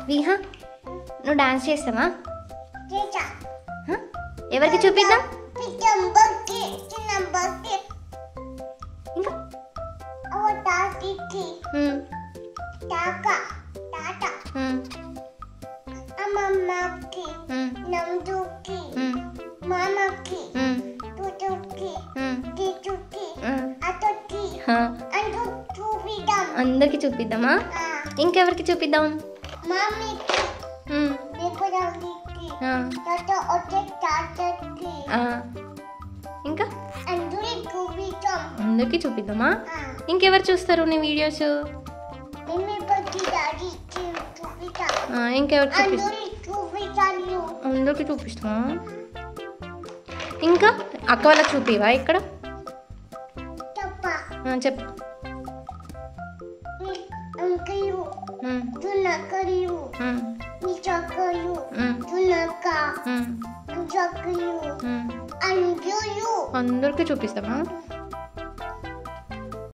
విహా నువ్వు డాన్స్ చేస్తావా? ఎవరికి చూపిద్దాం? అందరికి చూపిద్దామా? ఇంకెవరికి చూపిద్దాం? ఇంకా అందరికి చూపిద్దామా? ఇంకెవరు చూస్తారు నీ వీడియోస్? ఇంకెవరు అందరికి చూపిస్తావా? ఇంకా అక్క వాళ్ళకి చూపివా? ఇక్కడ చెప్పు. అందరికి చూపిస్తామా?